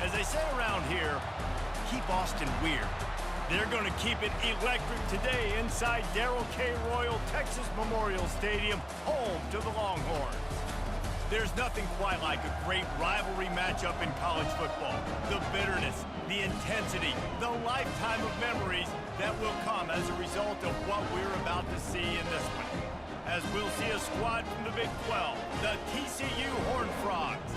As they say around here, keep Austin weird. They're going to keep it electric today inside Darrell K. Royal Texas Memorial Stadium, home to the Longhorns. There's nothing quite like a great rivalry matchup in college football. The bitterness, the intensity, the lifetime of memories that will come as a result of what we're about to see in this one. As we'll see a squad from the Big 12, the TCU Horned Frogs,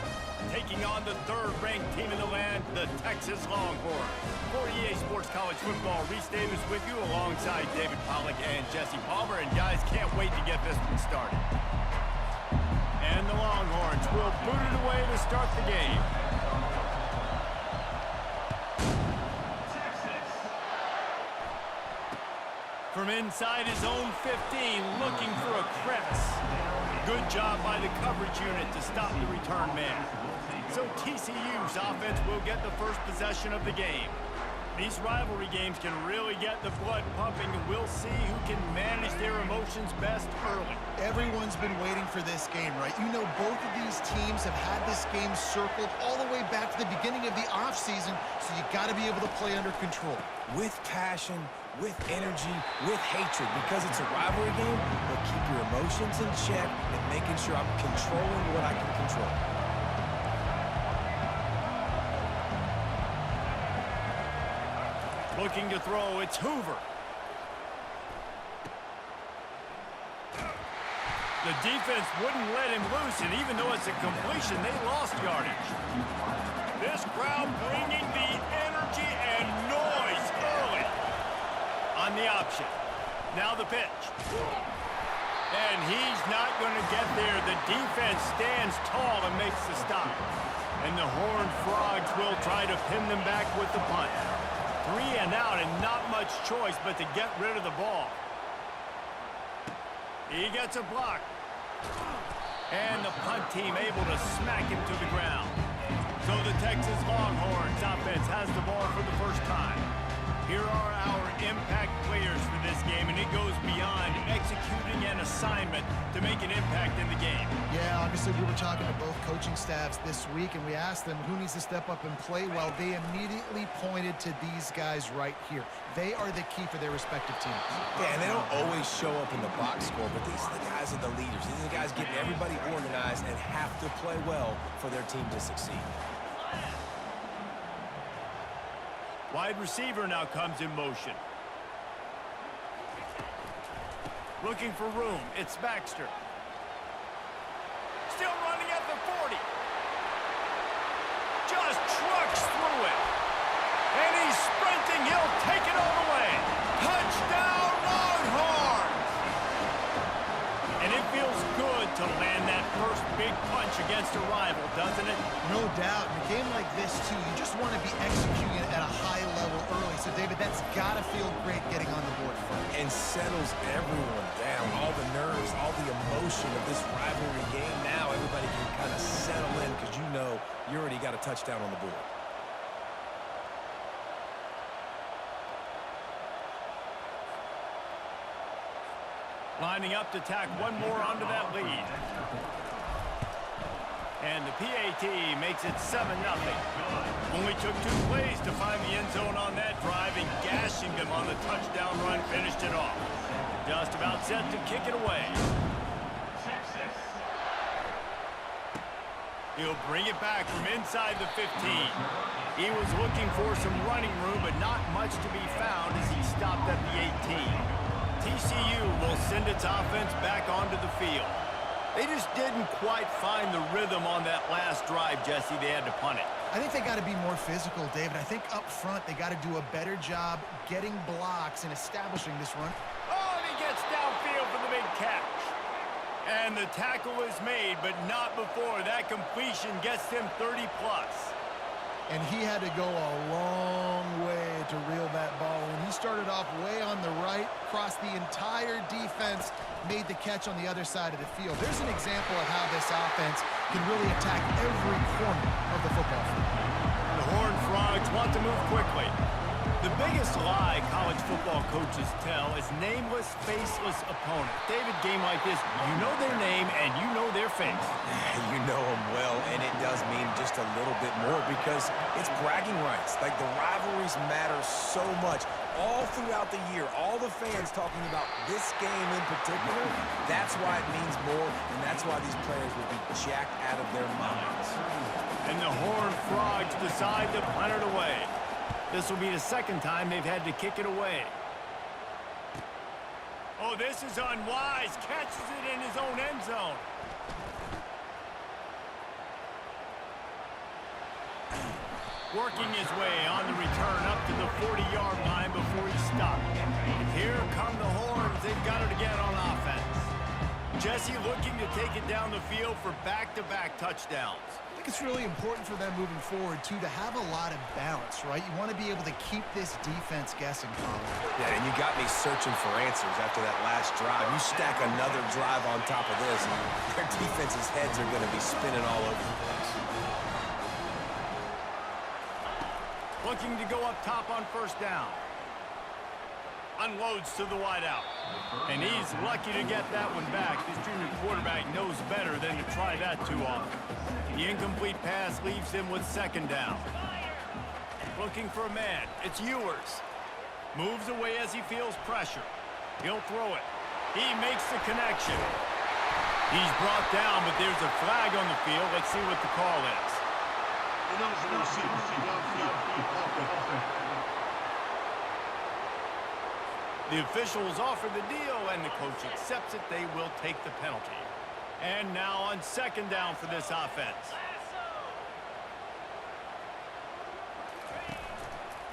taking on the third-ranked team in the land, the Texas Longhorns. For EA Sports College Football, Reese Davis with you alongside David Pollack and Jesse Palmer. And guys, can't wait to get this one started. And the Longhorns will boot it away to start the game. From inside his own 15, looking for a crevice. Good job by the coverage unit to stop the return man. So TCU's offense will get the first possession of the game. These rivalry games can really get the blood pumping, and we'll see who can manage their emotions best early. Everyone's been waiting for this game, right? You know, both of these teams have had this game circled all the way back to the beginning of the offseason, so you got to be able to play under control. With passion, with energy, with hatred, because it's a rivalry game, but keep your emotions in check and making sure I'm controlling what I can control. Looking to throw, it's Hoover. The defense wouldn't let him loose, and even though it's a completion, they lost yardage. This crowd bringing the energy and noise early on the option. Now the pitch. And he's not going to get there. The defense stands tall and makes the stop. And the Horned Frogs will try to pin them back with the punt. 3 and out, and not much choice but to get rid of the ball. He gets a block. And the punt team able to smack him to the ground. So the Texas Longhorns offense has the ball for the first time. Here are our impact players for this game, and it goes beyond executing an assignment to make an impact in the game. Yeah, obviously we were talking to both coaching staffs this week, and we asked them who needs to step up and play well. They immediately pointed to these guys right here. They are the key for their respective teams. Yeah, and they don't always show up in the box score, but these are the guys are the leaders. These are the guys getting everybody organized and have to play well for their team to succeed. Wide receiver now comes in motion. Looking for room. It's Baxter. Still running at the 40. Just trucks through it. And he's sprinting. He'll take it all the way. Touchdown, Longhorns! And it feels good to land that first big punch against a rival, doesn't it? No doubt. In a game like this, too, you just want to be executing it at a high level early. So, David, that's got to feel great getting on the board first. And settles everyone down. All the nerves, all the emotion of this rivalry game. Now everybody can kind of settle in because you know you already got a touchdown on the board. Lining up to tack one more onto that lead. And the PAT makes it 7-0. Only took 2 plays to find the end zone on that drive, and gashing them on the touchdown run finished it off. Just about set to kick it away. He'll bring it back from inside the 15. He was looking for some running room, but not much to be found as he stopped at the 18. TCU will send its offense back onto the field. They just didn't quite find the rhythm on that last drive, Jesse. They had to punt it. I think they got to be more physical, David. I think up front they got to do a better job getting blocks and establishing this run. Oh, and he gets downfield for the big catch. And the tackle is made, but not before that completion gets them 30-plus. And he had to go a long way to reel that ball in. He started off way on the right, crossed the entire defense, made the catch on the other side of the field. There's an example of how this offense can really attack every corner of the football field. The Horned Frogs want to move quickly. The biggest lie college football coaches tell, is nameless, faceless opponent. David, game like this, you know their name and you know their face. You know them well, and it does mean just a little bit more because it's bragging rights. Like, the rivalries matter so much. All throughout the year, all the fans talking about this game in particular, that's why it means more, and that's why these players will be jacked out of their minds. And the Horned Frogs decide to punt it away. This will be the second time they've had to kick it away. Oh, this is unwise. Catches it in his own end zone. Working his way on the return up to the 40-yard line before he stopped. Here come the Horns. They've got it again on offense. Jesse looking to take it down the field for back-to-back touchdowns. I think it's really important for them moving forward, too, to have a lot of balance, right? You want to be able to keep this defense guessing, Colin. Yeah, and you got me searching for answers after that last drive. You stack another drive on top of this, their defense's heads are going to be spinning all over the place. Looking to go up top on first down. Unloads to the wideout. And he's lucky to get that one back. This junior quarterback knows better than to try that too often. The incomplete pass leaves him with second down. Looking for a man. It's Ewers. Moves away as he feels pressure. He'll throw it. He makes the connection. He's brought down, but there's a flag on the field. Let's see what the call is. The officials offer the deal, and the coach accepts it. They will take the penalty. And now on second down for this offense.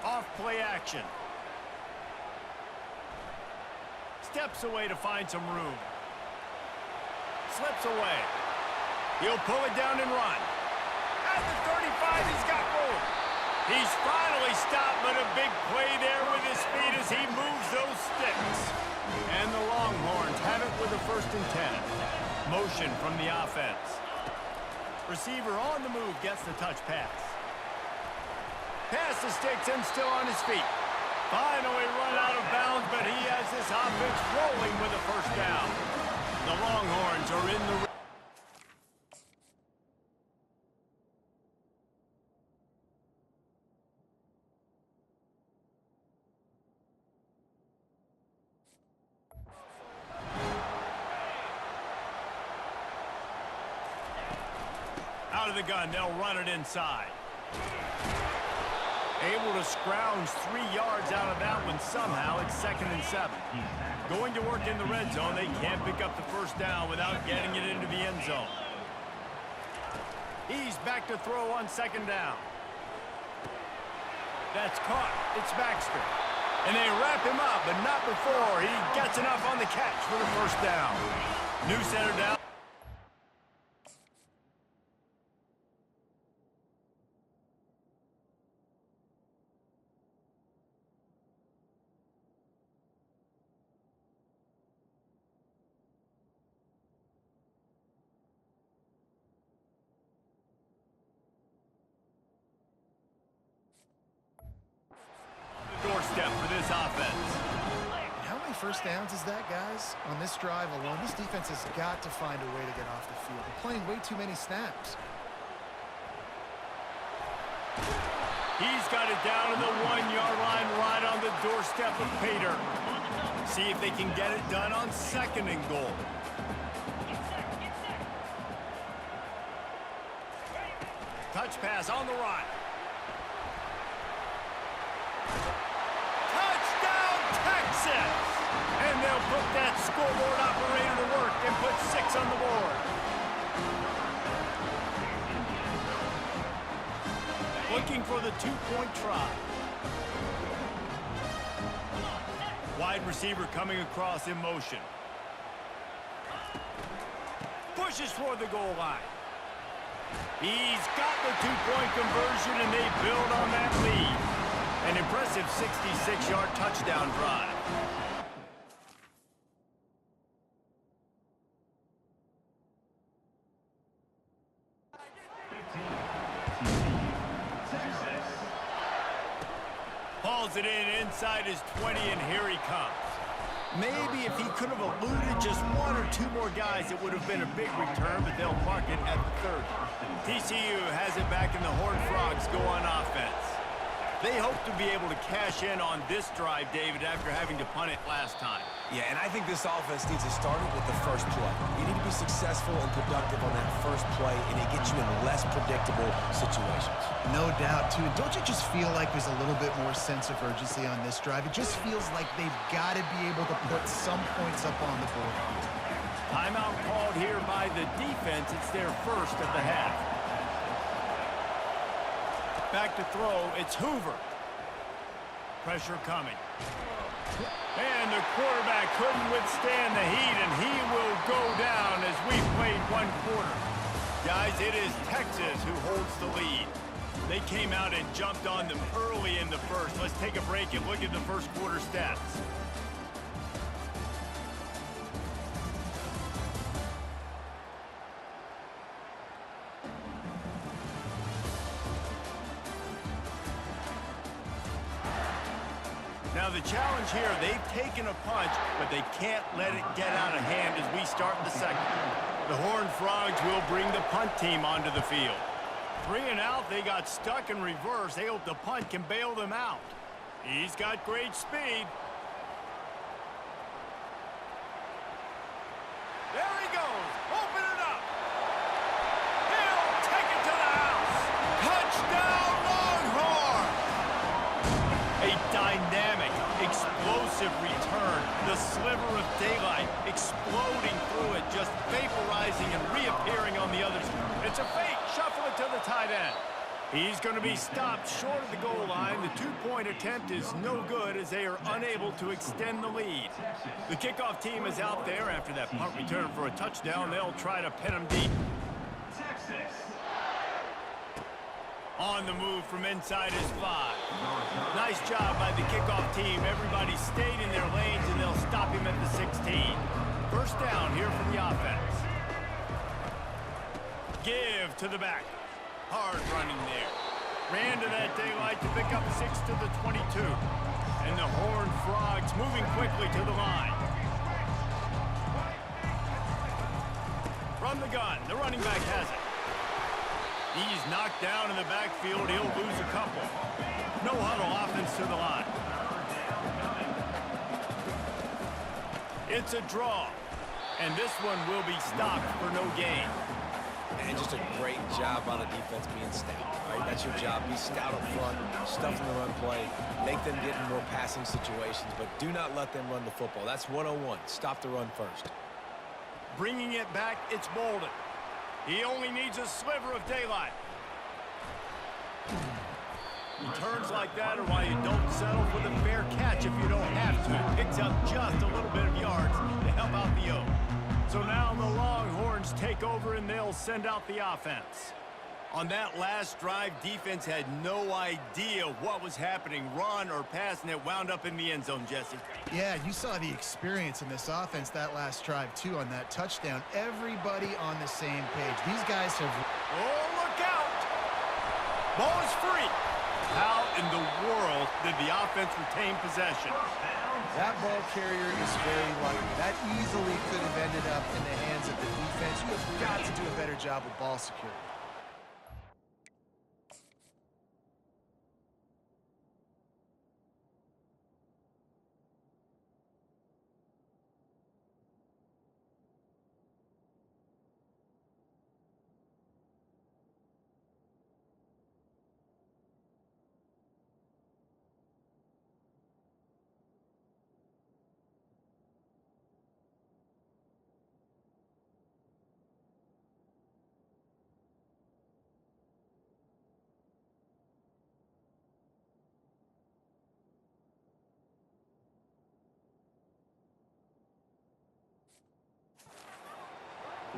Off play action. Steps away to find some room. Slips away. He'll pull it down and run. At the 35, he's got room. He's finally stopped, but a big play there with his speed as he moves those sticks. And the Longhorns have it with a 1st and 10. Motion from the offense. Receiver on the move gets the touch pass. Pass the sticks and still on his feet. Finally run out of bounds, but he has this offense rolling with a 1st down. The Longhorns are in the... Out of the gun, they'll run it inside. Able to scrounge 3 yards out of that one somehow. It's 2nd and 7. Going to work in the red zone. They can't pick up the 1st down without getting it into the end zone. He's back to throw on 2nd down. That's caught. It's Baxter. And they wrap him up, but not before he gets enough on the catch for the 1st down. New center down. Doorstep for this offense. How many 1st downs is that, guys? On this drive alone, this defense has got to find a way to get off the field. They're playing way too many snaps. He's got it down to the 1-yard line right on the doorstep of Pater. See if they can get it done on 2nd and goal. Touch pass on the run. Touchdown, Texas! And they'll put that scoreboard operator to work and put 6 on the board. Looking for the 2-point try. Wide receiver coming across in motion. Pushes for the goal line. He's got the 2-point conversion, and they build on that lead. An impressive 66-yard touchdown drive. Ball's Throws it inside his 20, and here he comes. Maybe if he could have eluded just one or two more guys, it would have been a big return, but they'll mark it at the 30. TCU has it back, and the Horned Frogs go on offense. They hope to be able to cash in on this drive, David, after having to punt it last time. Yeah, and I think this offense needs to start it with the first play. You need to be successful and productive on that first play, and it gets you in less predictable situations. No doubt, too. Don't you just feel like there's a little bit more sense of urgency on this drive? It just feels like they've got to be able to put some points up on the board here. Timeout called here by the defense. It's their first of the half. Back to throw, it's Hoover. Pressure coming. And the quarterback couldn't withstand the heat, and he will go down as we played one quarter. Guys, it is Texas who holds the lead. They came out and jumped on them early in the first. Let's take a break and look at the first quarter stats. Now the challenge here, they've taken a punch, but they can't let it get out of hand as we start the second. The Horned Frogs will bring the punt team onto the field. 3 and out, they got stuck in reverse. They hope the punt can bail them out. He's got great speed. There he goes. Open it up. He'll take it to the house. Touchdown, Longhorn! A dynamic, explosive return. The sliver of daylight exploding through it, just vaporizing and reappearing on the other side. It's a fake. Shuffle it to the tight end. He's going to be stopped short of the goal line. The two-point attempt is no good as they are unable to extend the lead. The kickoff team is out there after that punt return for a touchdown. They'll try to pin him deep. On the move from inside his 5. Nice job by the kickoff team. Everybody stayed in their lanes, and they'll stop him at the 16. First down here for the offense. Give to the back. Hard running there. Ran to that daylight to pick up 6 to the 22. And the Horned Frogs moving quickly to the line. From the gun, the running back has it. He's knocked down in the backfield. He'll lose a couple. No huddle offense to the line. It's a draw. And this one will be stopped for no gain. And just a great job on the defense being stout. All right, that's your job. Be stout up front, stuff in the run play, make them get in more passing situations, but do not let them run the football. That's 101. Stop the run first. Bringing it back, it's Bolden. He only needs a sliver of daylight. Returns like that are why you don't settle for the fair catch if you don't have to. It picks up just a little bit of yards to help out the O. So now the Longhorns take over and they'll send out the offense. On that last drive, defense had no idea what was happening, run or pass, and it wound up in the end zone, Jesse. Yeah, you saw the experience in this offense that last drive, too, on that touchdown. Everybody on the same page. These guys have... Oh, look out! Ball is free. How in the world did the offense retain possession? That ball carrier is very lucky. That easily could have ended up in the hands of the defense. You have got to do a better job with ball security.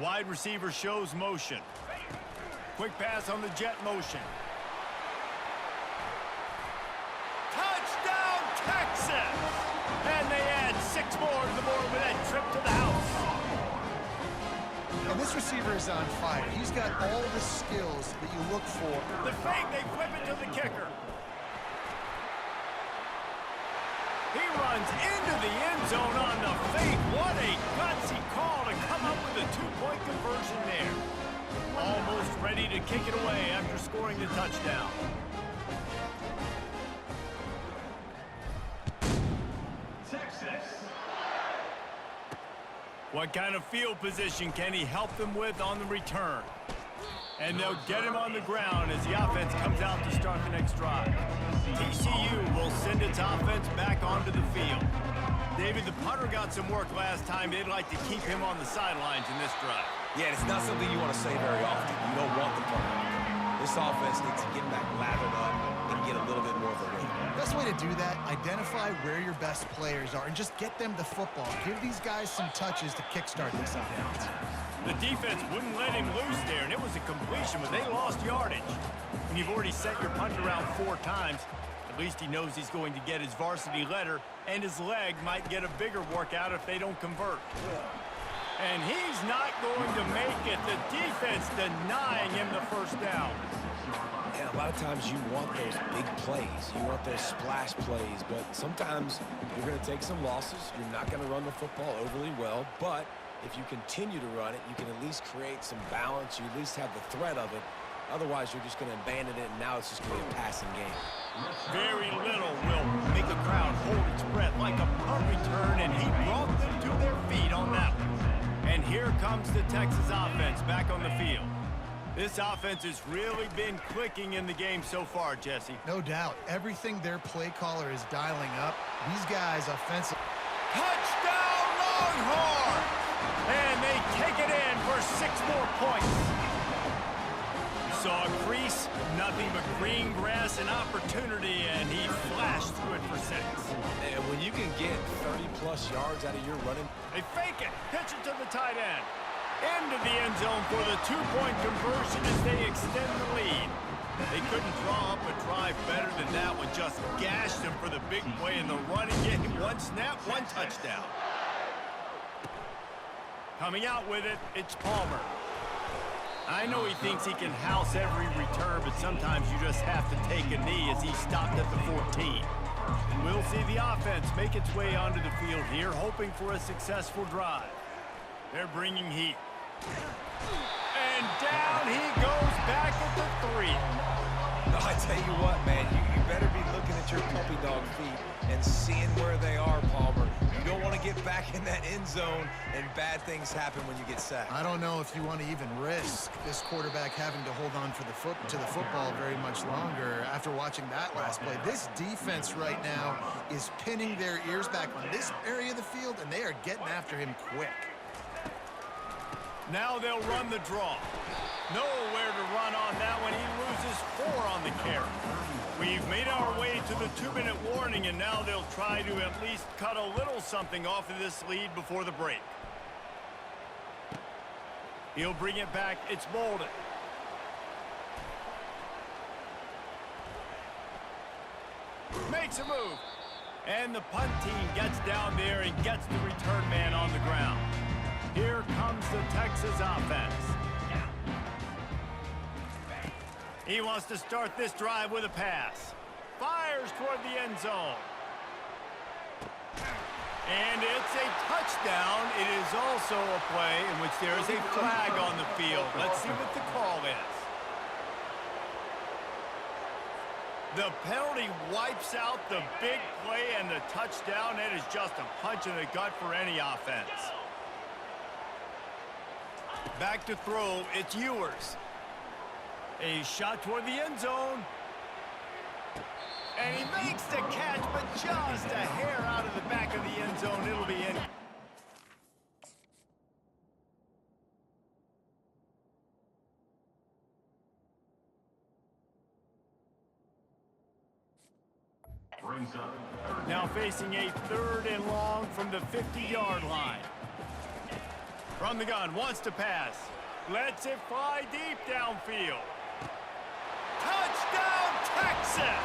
Wide receiver shows motion. Quick pass on the jet motion. Touchdown, Texas! And they add 6 more to the board with that trip to the house. And this receiver is on fire. He's got all the skills that you look for. The fake, they flip it to the kicker. He runs into the end zone on the fake. What a gutsy call to come up with a two-point conversion there. Almost ready to kick it away after scoring the touchdown. What kind of field position can he help them with on the return? And they'll get him on the ground as the offense comes out to start the next drive. TCU will send its offense back onto the field. David, the punter got some work last time. They'd like to keep him on the sidelines in this drive. Yeah, it's not something you want to say very often. You don't want the punter. This offense needs to get back lathered up and get a little bit more of a rate. Best way to do that, identify where your best players are and just get them the football. Give these guys some touches to kickstart this offense. The defense wouldn't let him loose there, and it was a completion, but they lost yardage. When you've already sent your punter around 4 times, at least he knows he's going to get his varsity letter, and his leg might get a bigger workout if they don't convert. And he's not going to make it. The defense denying him the first down. And a lot of times you want those big plays. You want those splash plays, but sometimes you're going to take some losses. You're not going to run the football overly well, but if you continue to run it, you can at least create some balance. You at least have the threat of it. Otherwise, you're just going to abandon it, and now it's just going to be a passing game. Very little will make a crowd hold its breath like a punt return, and he brought them to their feet on that one. And here comes the Texas offense back on the field. This offense has really been clicking in the game so far, Jesse. No doubt. Everything their play caller is dialing up, these guys offensive. Touchdown, Longhorns! And they take it in for 6 more points. Saw a crease, nothing but green grass and opportunity, and he flashed through it for 6. And when you can get 30-plus yards out of your running... They fake it, pitch it to the tight end. Into the end zone for the 2-point conversion as they extend the lead. They couldn't draw up a drive better than that one, just gashed them for the big play in the running game. 1 snap, 1 touchdown. Coming out with it, it's Palmer. I know he thinks he can house every return, but sometimes you just have to take a knee as he stopped at the 14. And we'll see the offense make its way onto the field here, hoping for a successful drive. They're bringing heat. And down he goes back at the 3. I tell you what, man, you better be looking at your puppy dog feet and seeing where they are, Palmer. You don't want to get back in that end zone and bad things happen when you get sacked. I don't know if you want to even risk this quarterback having to hold on for to the football very much longer after watching that last play. This defense right now is pinning their ears back on this area of the field, and they are getting after him quick. Now they'll run the draw. Nowhere to run on that one. He loses 4 on the carry. We've made our way to the 2-minute warning, and now they'll try to at least cut a little something off of this lead before the break. He'll bring it back. It's Bolden. Makes a move. And the punt team gets down there and gets the return man on the ground. Here comes the Texas offense. He wants to start this drive with a pass. Fires toward the end zone. And it's a touchdown. It is also a play in which there is a flag on the field. Let's see what the call is. The penalty wipes out the big play and the touchdown. It is just a punch in the gut for any offense. Back to throw, it's Ewers. A shot toward the end zone. And he makes the catch, but just a hair out of the back of the end zone. It'll be in. Now facing a 3rd and long from the 50-yard line. From the gun, wants to pass. Lets it fly deep downfield. Touchdown, Texas!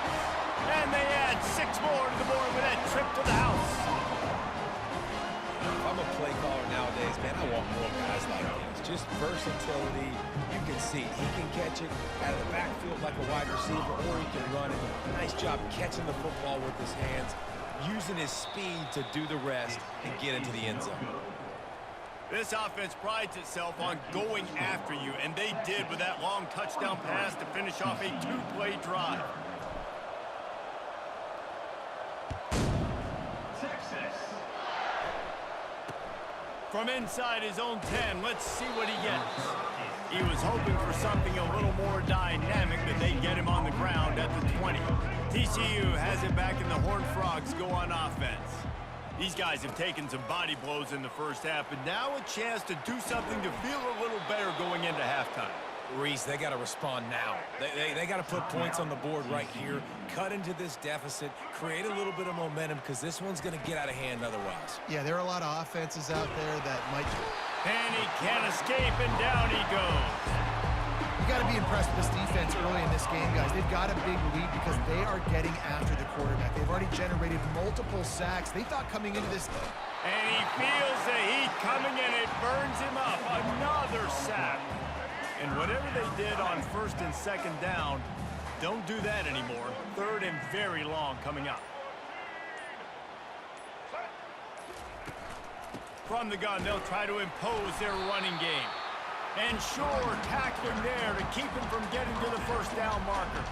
And they add 6 more to the board with that trip to the house. If I'm a play caller nowadays, man, I want more guys like this. Just versatility. You can see he can catch it out of the backfield like a wide receiver, or he can run it. Nice job catching the football with his hands. using his speed to do the rest and get into the end zone. This offense prides itself on going after you, and they did with that long touchdown pass to finish off a two-play drive. From inside his own 10, let's see what he gets. He was hoping for something a little more dynamic, but they get him on the ground at the 20. TCU has it back, and the Horned Frogs go on offense. These guys have taken some body blows in the first half, but now a chance to do something to feel a little better going into halftime. Reese, they got to respond now. They got to put points on the board right here, cut into this deficit, create a little bit of momentum, because this one's going to get out of hand otherwise. Yeah, there are a lot of offenses out there that might... And he can't escape, and down he goes. You got to be impressed with this defense early in this game, guys. They've got a big lead because they are getting after the quarterback. They've already generated multiple sacks. They thought coming into this... And he feels the heat coming, and it burns him up. Another sack. And whatever they did on first and second down, don't do that anymore. Third and very long coming up. From the gun, they'll try to impose their running game. And Shore tackling there to keep him from getting to the first down marker.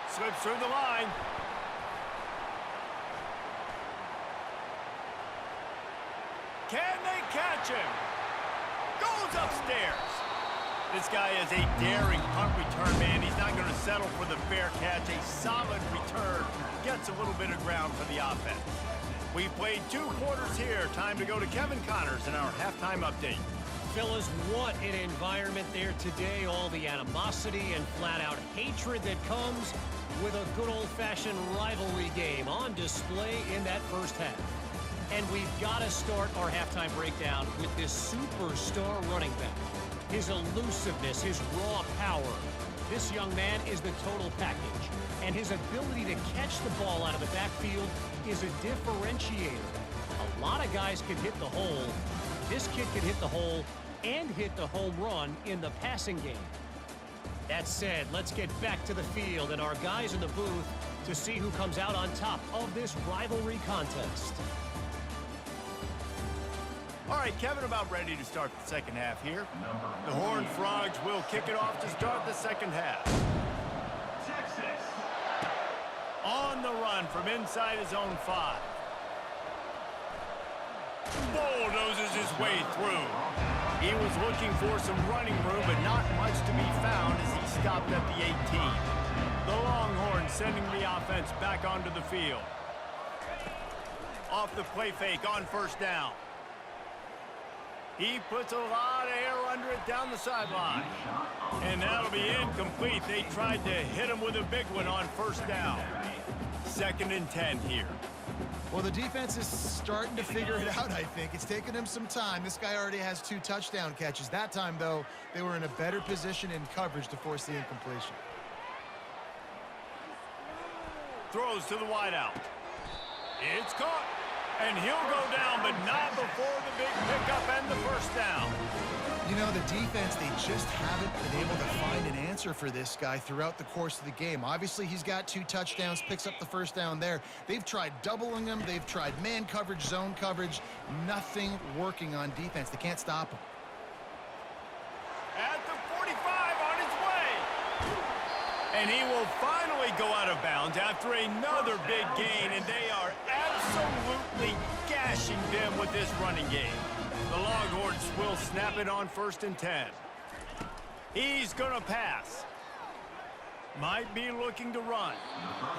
Slips through the line. Can they catch him? Goes upstairs. This guy is a daring punt return man. He's not going to settle for the fair catch. A solid return. Gets a little bit of ground for the offense. We've played 2 quarters here. Time to go to Kevin Connors in our halftime update. Fellas, what an environment there today. All the animosity and flat-out hatred that comes with a good old-fashioned rivalry game on display in that first half. And we've got to start our halftime breakdown with this superstar running back. His elusiveness, his raw power. This young man is the total package. And his ability to catch the ball out of the backfield is a differentiator. A lot of guys can hit the hole. This kid can hit the hole and hit the home run in the passing game. That said, let's get back to the field and our guys in the booth to see who comes out on top of this rivalry contest. All right, Kevin, about ready to start the second half here. The Horned Frogs will kick it off to start the second half. Texas. On the run from inside his own 5. Bulldozes his way through. He was looking for some running room, but not much to be found as he stopped at the 18. The Longhorns sending the offense back onto the field. Off the play fake on first down. He puts a lot of air under it down the sideline. And that'll be incomplete. They tried to hit him with a big one on first down. 2nd and 10 here. Well, the defense is starting to figure it out, I think. It's taken him some time. This guy already has 2 touchdown catches. That time, though, they were in a better position in coverage to force the incompletion. Throws to the wideout. It's caught. And he'll go down, but not before the big pickup and the first down. You know, the defense, they just haven't been able to find an answer for this guy throughout the course of the game. Obviously, he's got 2 touchdowns, picks up the first down there. They've tried doubling him. They've tried man coverage, zone coverage. Nothing working on defense. They can't stop him. At the 45 on his way. And he will finally go out of bounds after another big gain, and they are absolutely gashing them with this running game. The Longhorns will snap it on 1st and 10. He's going to pass. Might be looking to run.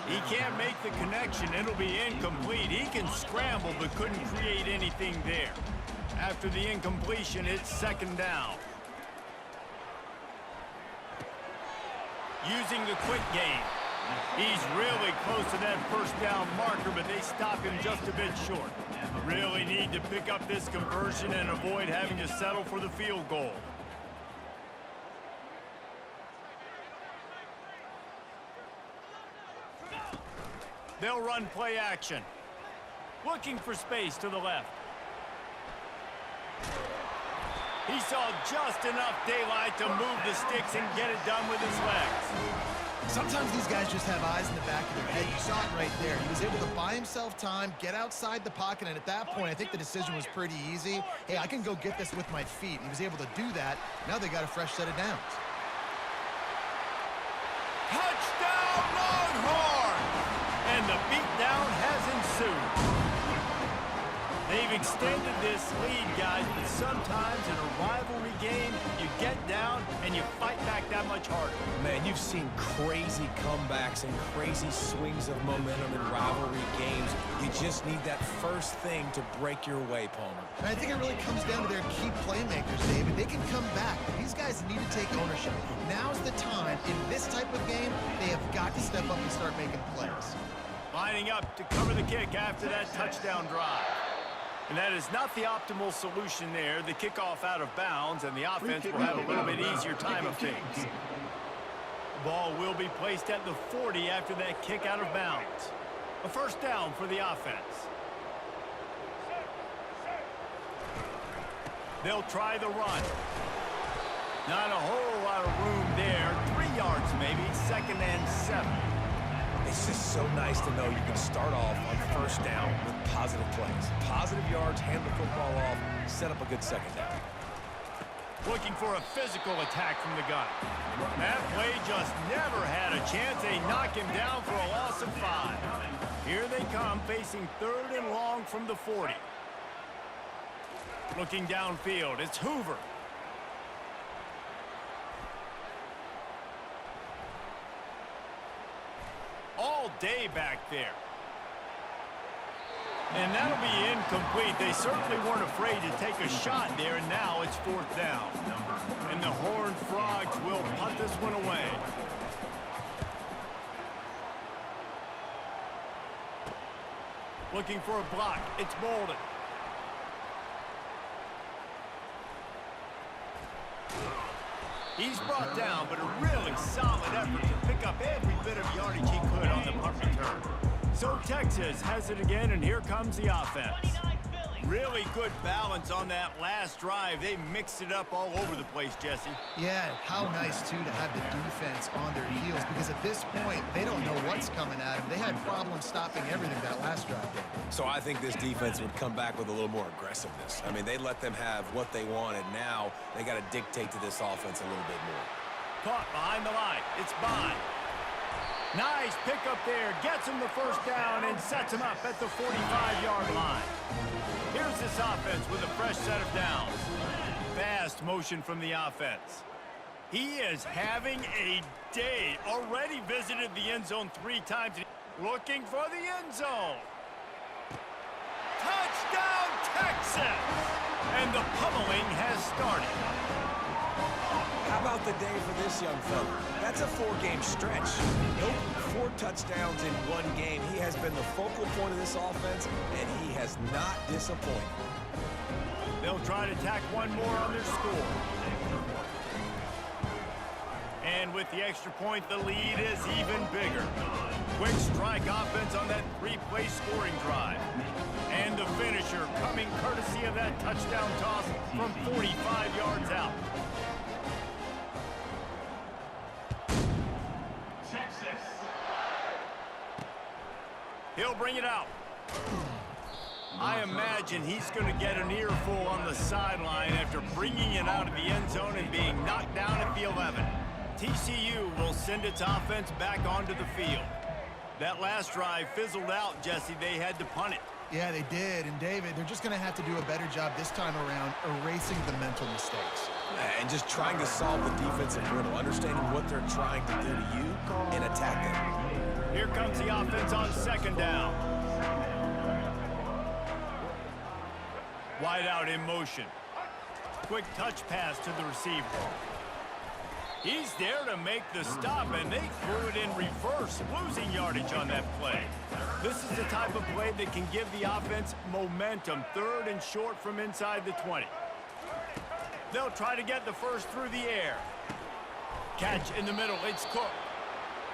He can't make the connection. It'll be incomplete. He can scramble but couldn't create anything there. After the incompletion, it's 2nd down. Using the quick game. He's really close to that first down marker, but they stop him just a bit short. Really need to pick up this conversion and avoid having to settle for the field goal. They'll run play action. Looking for space to the left. He saw just enough daylight to move the sticks and get it done with his legs. Sometimes these guys just have eyes in the back of their head. You saw it right there. He was able to buy himself time, get outside the pocket, and at that point, I think the decision was pretty easy. Hey, I can go get this with my feet. He was able to do that. Now they got a fresh set of downs. Touchdown, Longhorns! And the beatdown has ensued. They've extended this lead, guys, but sometimes in a rivalry game, you get down and you fight back that much harder. Man, you've seen crazy comebacks and crazy swings of momentum in rivalry games. You just need that first thing to break your way, Palmer. And I think it really comes down to their key playmakers, David. They can come back, but these guys need to take ownership. Now's the time. In this type of game, they have got to step up and start making plays. Lining up to cover the kick after that touchdown drive. And that is not the optimal solution there. The kickoff out of bounds, and the offense will have a little bit easier time of things. The ball will be placed at the 40 after that kick out of bounds. A first down for the offense. They'll try the run. Not a whole lot of room there. 3 yards maybe, 2nd and 7. It's just so nice to know you can start off on first down with positive plays. Positive yards, hand the football off, set up a good second down. Looking for a physical attack from the gun. That play just never had a chance. They knock him down for a loss of 5. Here they come, facing 3rd and long from the 40. Looking downfield, it's Hoover. All day back there. And that'll be incomplete. They certainly weren't afraid to take a shot there, and now it's 4th down. And the Horned Frogs will punt this one away. Looking for a block. It's Bolden. He's brought down, but a really solid effort to pick up every bit of yardage he could on the punt return. So Texas has it again, and here comes the offense. Really good balance on that last drive. They mixed it up all over the place, Jesse. Yeah, how nice, too, to have the defense on their heels, because at this point, they don't know what's coming at them. They had problems stopping everything that last drive. So I think this defense would come back with a little more aggressiveness. I mean, they let them have what they wanted. Now they got to dictate to this offense a little bit more. Caught behind the line. It's Bond. Nice pickup there. Gets him the first down and sets him up at the 45-yard line. Here's this offense with a fresh set of downs. Fast motion from the offense. He is having a day. Already visited the end zone 3 times. Looking for the end zone. Touchdown, Texas! And the pummeling has started. How about the day for this young fella? That's a 4-game stretch. Nope, 4 touchdowns in 1 game. He has been the focal point of this offense, and he has not disappointed. They'll try to tack one more on their score. And with the extra point, the lead is even bigger. Quick strike offense on that 3-play scoring drive. And the finisher coming courtesy of that touchdown toss from 45 yards out. He'll bring it out. I imagine he's going to get an earful on the sideline after bringing it out of the end zone and being knocked down at the 11. TCU will send its offense back onto the field. That last drive fizzled out, Jesse. They had to punt it. Yeah, they did. And, David, they're just going to have to do a better job this time around erasing the mental mistakes. And just trying to solve the defensive riddle, understanding what they're trying to do to you and attack them. Here comes the offense on 2nd down. Wide out in motion. Quick touch pass to the receiver. He's there to make the stop, and they threw it in reverse, losing yardage on that play. This is the type of play that can give the offense momentum. 3rd and short from inside the 20. They'll try to get the first through the air. Catch in the middle. It's Cook.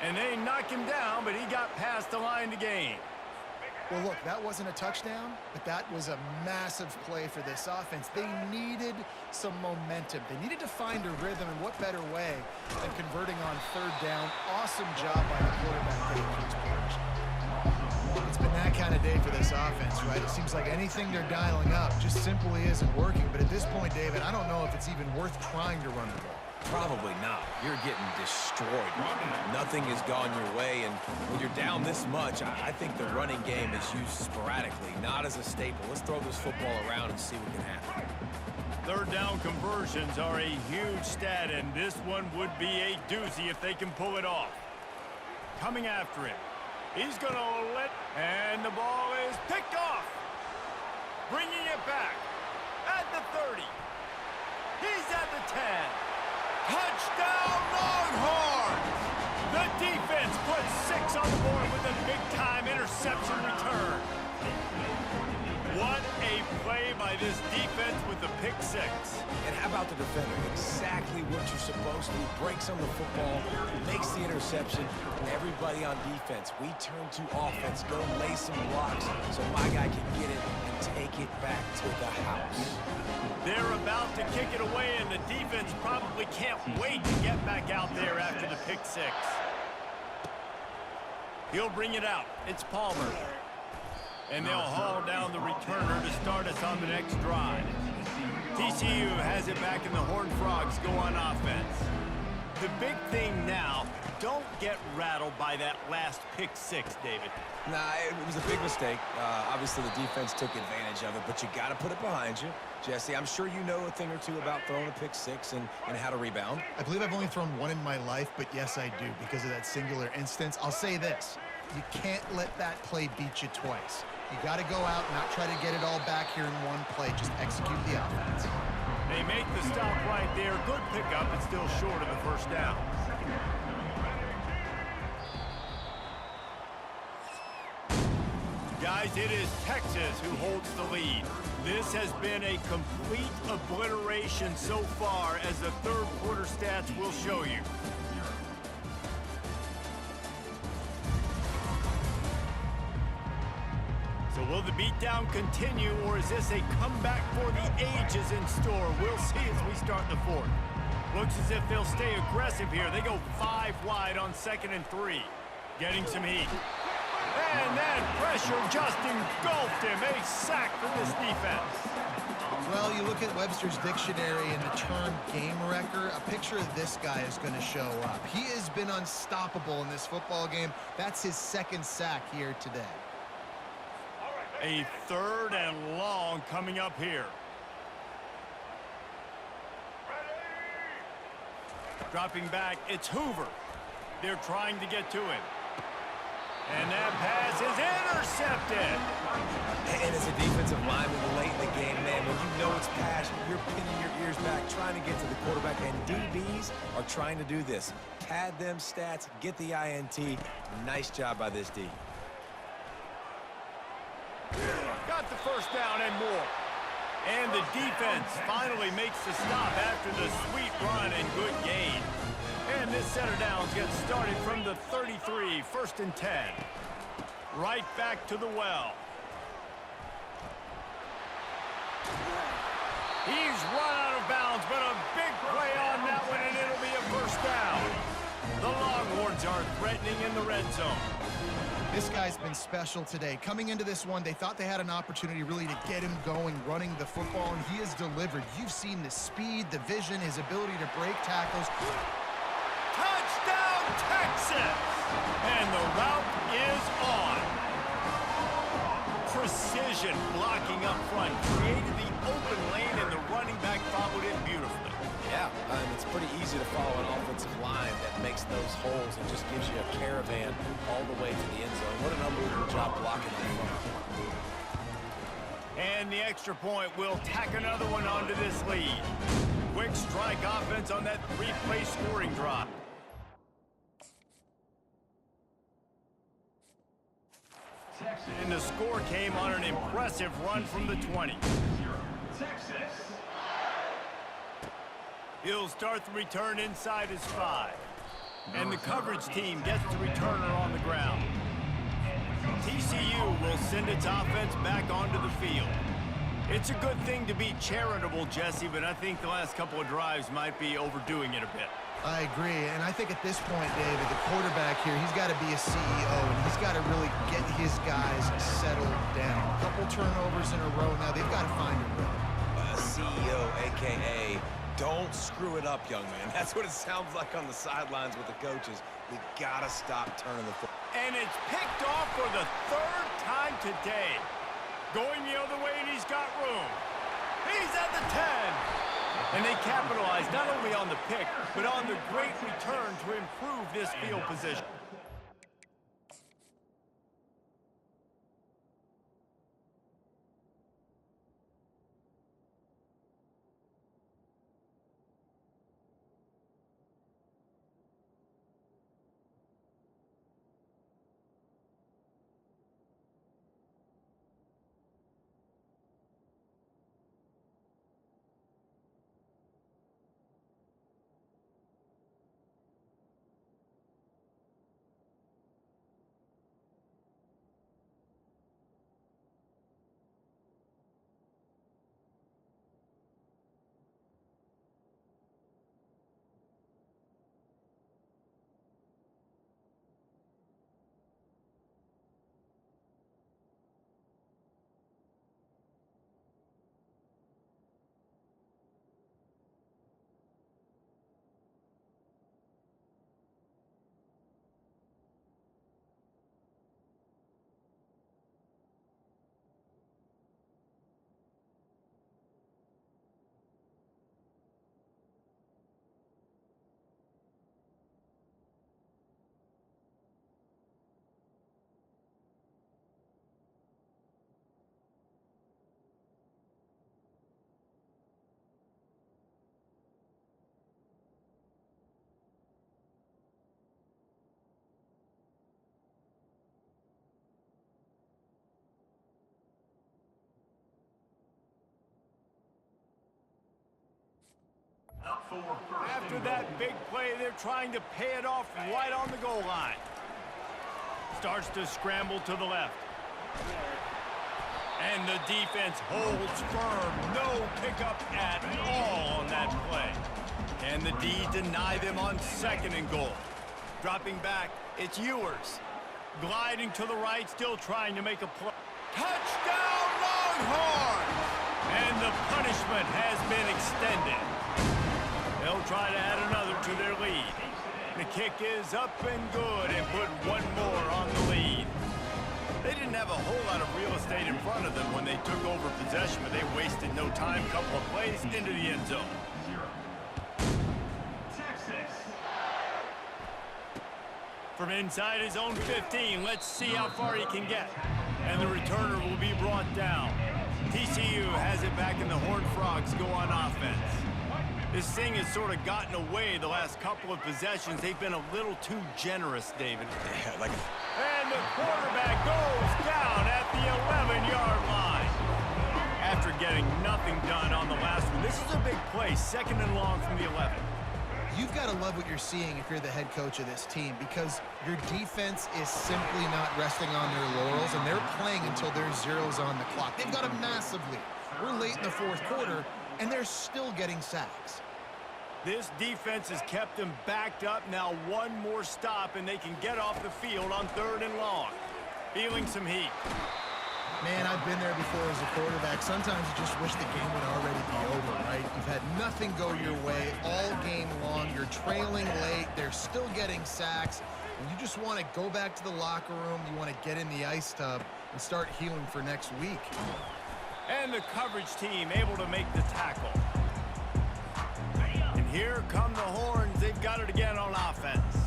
And they knock him down, but he got past the line to gain. Well, look, that wasn't a touchdown, but that was a massive play for this offense. They needed some momentum. They needed to find a rhythm, and what better way than converting on third down. Awesome job by the quarterback getting those plays. It's been that kind of day for this offense, right? It seems like anything they're dialing up just simply isn't working. But at this point, David, I don't know if it's even worth trying to run the ball. Probably not. You're getting destroyed. Nothing has gone your way, and when you're down this much, I think the running game is used sporadically, not as a staple. Let's throw this football around and see what can happen. Third down conversions are a huge stat, and this one would be a doozy if they can pull it off. Coming after him. He's going to let, and the ball is picked off. Bringing it back at the 30. He's at the 10. Touchdown, Longhorns! The defense puts 6 on the board with a big-time interception return. What a play by this defense with the pick 6. And how about the defender? Exactly what you're supposed to do. Breaks on the football, makes the interception. Everybody on defense, we turn to offense. Go lay some blocks so my guy can get it and take it back to the house. They're about to kick it away, and the defense probably can't wait to get back out there after the pick 6. He'll bring it out. It's Palmer. And they'll haul down the returner to start us on the next drive. TCU has it back, and the Horned Frogs go on offense. The big thing now, don't get rattled by that last pick 6, David. Nah, it was a big mistake. Obviously, the defense took advantage of it, but you got to put it behind you. Jesse, I'm sure you know a thing or two about throwing a pick 6 and how to rebound. I believe I've only thrown one in my life, but yes, I do because of that singular instance. I'll say this. You can't let that play beat you twice. You got to go out and not try to get it all back here in one play. Just execute the offense. They make the stop right there. Good pickup, but still short of the first down. Guys, it is Texas who holds the lead. This has been a complete obliteration so far, as the third quarter stats will show you. So will the beatdown continue, or is this a comeback for the ages in store? We'll see as we start the fourth. Looks as if they'll stay aggressive here. They go 5 wide on 2nd and 3. Getting some heat. And that pressure just engulfed him. A sack for this defense. Well, you look at Webster's dictionary and the term game wrecker, a picture of this guy is going to show up. He has been unstoppable in this football game. That's his 2nd sack here today. A 3rd and long coming up here. Dropping back, it's Hoover. They're trying to get to him. And that pass is intercepted. And as a defensive lineman late in the game, man, when you know it's passion, you're pinning your ears back, trying to get to the quarterback, and DBs are trying to do this. Pad them stats, get the INT. Nice job by this D. Got the first down and more. And the defense finally makes the stop after the sweet run and good gain. And this center downs gets started from the 33, 1st and 10. Right back to the well. He's run out of bounds, but a big play on that one, and it'll be a first down. The Longhorns are threatening in the red zone. This guy's been special today. Coming into this one, they thought they had an opportunity really to get him going, running the football, and he has delivered. You've seen the speed, the vision, his ability to break tackles. Touchdown, Texas! And the route is on. Precision blocking up front created the open lane, and the running back followed it beautifully. Yeah, it's pretty easy to follow an offensive line that makes those holes and just gives you a caravan all the way to the end zone. What an unbelievable job blocking up front. And the extra point will tack another one onto this lead. Quick strike offense on that 3-play scoring drive. And the score came on an impressive run from the 20. He'll start the return inside his 5. And the coverage team gets the returner on the ground. TCU will send its offense back onto the field. It's a good thing to be charitable, Jesse, but I think the last couple of drives might be overdoing it a bit. I agree, and I think at this point, David, the quarterback here, he's got to be a CEO, and he's got to really get his guys settled down. A couple turnovers in a row now. They've got to find a rhythm. CEO, a.k.a. don't screw it up, young man. That's what it sounds like on the sidelines with the coaches. We got to stop turning the football. And it's picked off for the third time today. Going the other way, and he's got room. He's at the 10. And they capitalize not only on the pick, but on the great return to improve this field position. After that big play, they're trying to pay it off right on the goal line. Starts to scramble to the left. And the defense holds firm. No pickup at all on that play. Can the D deny them on 2nd and goal? Dropping back, it's Ewers. Gliding to the right, still trying to make a play. Touchdown, Longhorns! And the punishment has been extended. They'll try to add another to their lead. The kick is up and good and put one more on the lead. They didn't have a whole lot of real estate in front of them when they took over possession, but they wasted no time. Couple of plays into the end zone. From inside his own 15, let's see how far he can get. And the returner will be brought down. TCU has it back, and the Horned Frogs go on offense. This thing has sort of gotten away the last couple of possessions. They've been a little too generous, David. Yeah, And the quarterback goes down at the 11-yard line. After getting nothing done on the last one, this is a big play, 2nd and long from the 11. You've got to love what you're seeing if you're the head coach of this team, because your defense is simply not resting on their laurels, and they're playing until there's zeros on the clock. They've got a massive lead. We're late in the 4th quarter, and they're still getting sacks. This defense has kept them backed up. Now one more stop, and they can get off the field on 3rd and long. Feeling some heat. Man, I've been there before as a quarterback. Sometimes you just wish the game would already be over, right? You've had nothing go your way all game long. You're trailing late. They're still getting sacks. And you just want to go back to the locker room. You want to get in the ice tub and start healing for next week. And the coverage team able to make the tackle. And here come the Horns. They've got it again on offense.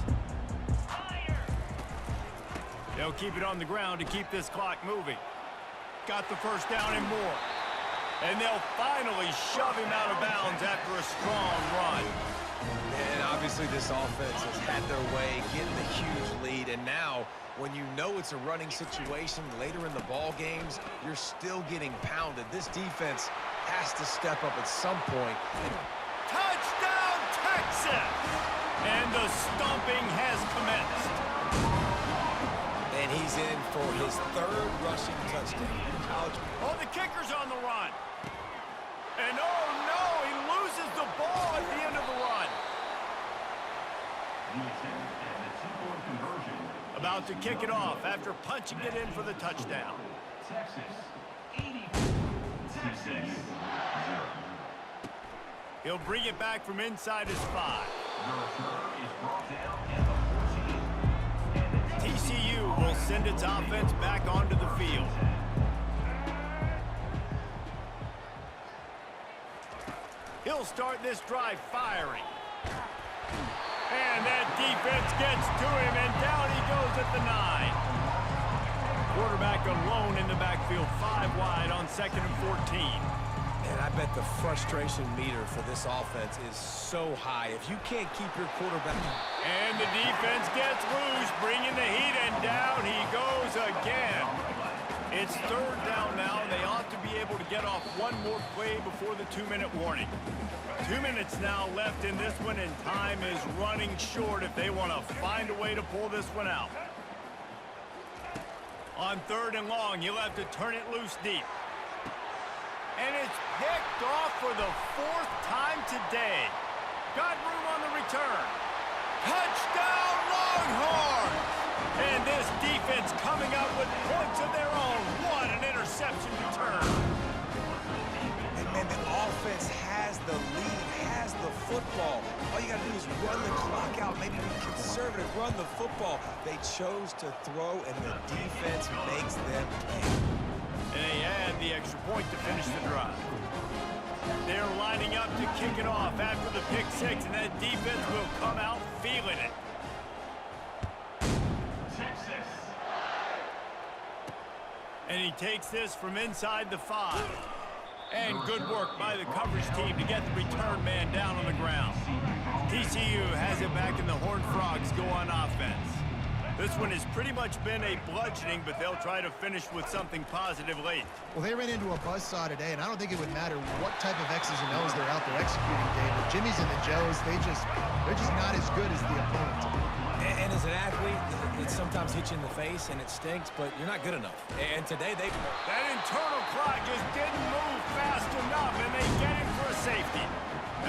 They'll keep it on the ground to keep this clock moving. Got the first down and more. And they'll finally shove him out of bounds after a strong run. And obviously this offense has had their way, getting a huge lead. And now, when you know it's a running situation later in the ball games, you're still getting pounded. This defense has to step up at some point. Touchdown, Texas! And the stomping has commenced. And he's in for his third rushing touchdown. Oh, the kicker's on the run. And oh no, he loses the ball at the end of the run. About to kick it off after punching it in for the touchdown. He'll bring it back from inside his 5. TCU will send its offense back onto the field. He'll start this drive firing. And that defense gets to him, and down he goes at the 9. Quarterback alone in the backfield, 5 wide on 2nd and 14. And I bet the frustration meter for this offense is so high. If you can't keep your quarterback... And the defense gets loose, bringing the heat, and down he goes again. It's 3rd down now, and they ought to be able to get off one more play before the 2-minute warning. 2 minutes now left in this one, and time is running short if they want to find a way to pull this one out. On 3rd and long, you'll have to turn it loose deep. And it's picked off for the 4th time today. Got room on the return. Touchdown, Longhorns! And this defense coming up with points of their own. What an interception return. And man, the offense has the lead, has the football. All you got to do is run the clock out, maybe be conservative, run the football. They chose to throw, and the defense makes them pay. And they add the extra point to finish the drive. They're lining up to kick it off after the pick 6, and that defense will come out feeling it. And he takes this from inside the 5. And good work by the coverage team to get the return man down on the ground. TCU has it back, and the Horned Frogs go on offense. This one has pretty much been a bludgeoning, but they'll try to finish with something positive late. Well, they ran into a buzzsaw today, and I don't think it would matter what type of X's and O's they're out there executing, David. Jimmy's and the Joes, they're just not as good as the opponent. And as an athlete, it sometimes hits you in the face, and it stinks, but you're not good enough. And today, that internal clock just didn't move fast enough, and they get it for a safety.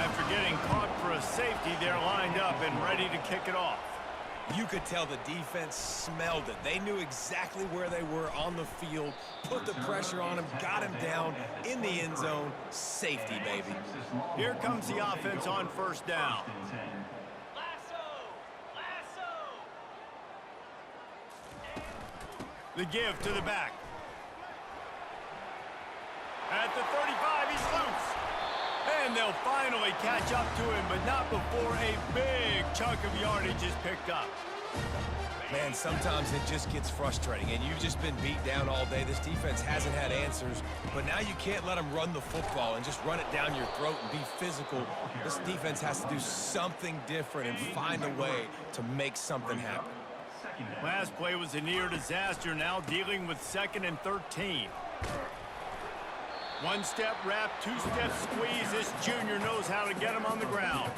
After getting caught for a safety, they're lined up and ready to kick it off. You could tell the defense smelled it. They knew exactly where they were on the field, put the pressure on him, got him down in the end zone. Safety, baby. Here comes the offense on 1st down. The give to the back. At the 35, he's loose. And they'll finally catch up to him, but not before a big chunk of yardage is picked up. Man, sometimes it just gets frustrating, and you've just been beat down all day. This defense hasn't had answers, but now you can't let them run the football and just run it down your throat and be physical. This defense has to do something different and find a way to make something happen. Last play was a near disaster, now dealing with 2nd and 13. One-step wrap, two-step squeeze. This junior knows how to get him on the ground.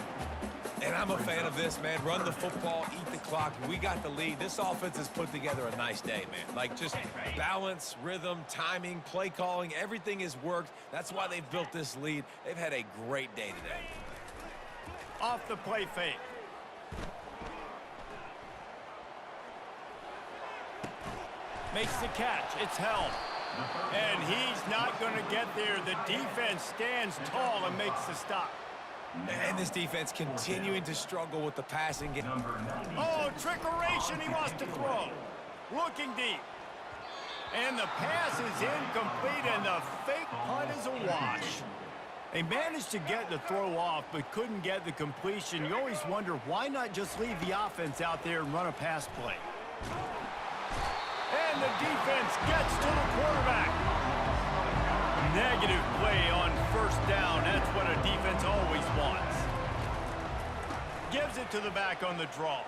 And I'm a fan of this, man. Run the football, eat the clock. We got the lead. This offense has put together a nice day, man. Like, just balance, rhythm, timing, play calling, everything has worked. That's why they've built this lead. They've had a great day today. Off the play fake. Makes the catch. It's held. And he's not going to get there. The defense stands tall and makes the stop. And this defense continuing to struggle with the passing game. Oh, trickeration. He wants to throw. Looking deep. And the pass is incomplete, and the fake punt is a wash. They managed to get the throw off, but couldn't get the completion. You always wonder, why not just leave the offense out there and run a pass play? And the defense gets to the quarterback. Negative play on 1st down. That's what a defense always wants. Gives it to the back on the draw.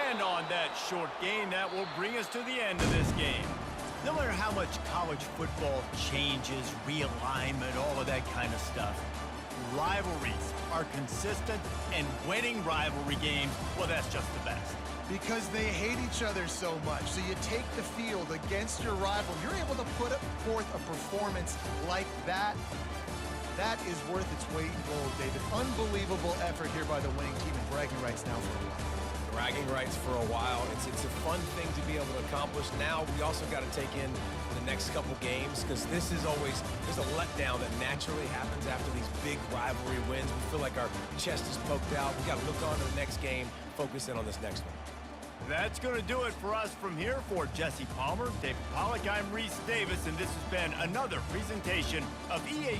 And on that short gain, that will bring us to the end of this game. No matter how much college football changes, realignment, all of that kind of stuff, rivalries are consistent, and winning rivalry games, well, that's just the best. Because they hate each other so much. So you take the field against your rival. You're able to put forth a performance like that. That is worth its weight in gold, David. Unbelievable effort here by the winning team, and bragging rights now for a while. Bragging rights for a while. It's a fun thing to be able to accomplish. Now we also got to take in the next couple games, because this is always, there's a letdown that naturally happens after these big rivalry wins. We feel like our chest is poked out. We got to look on to the next game, focus in on this next one. That's going to do it for us from here. For Jesse Palmer, David Pollack, I'm Reese Davis, and this has been another presentation of EA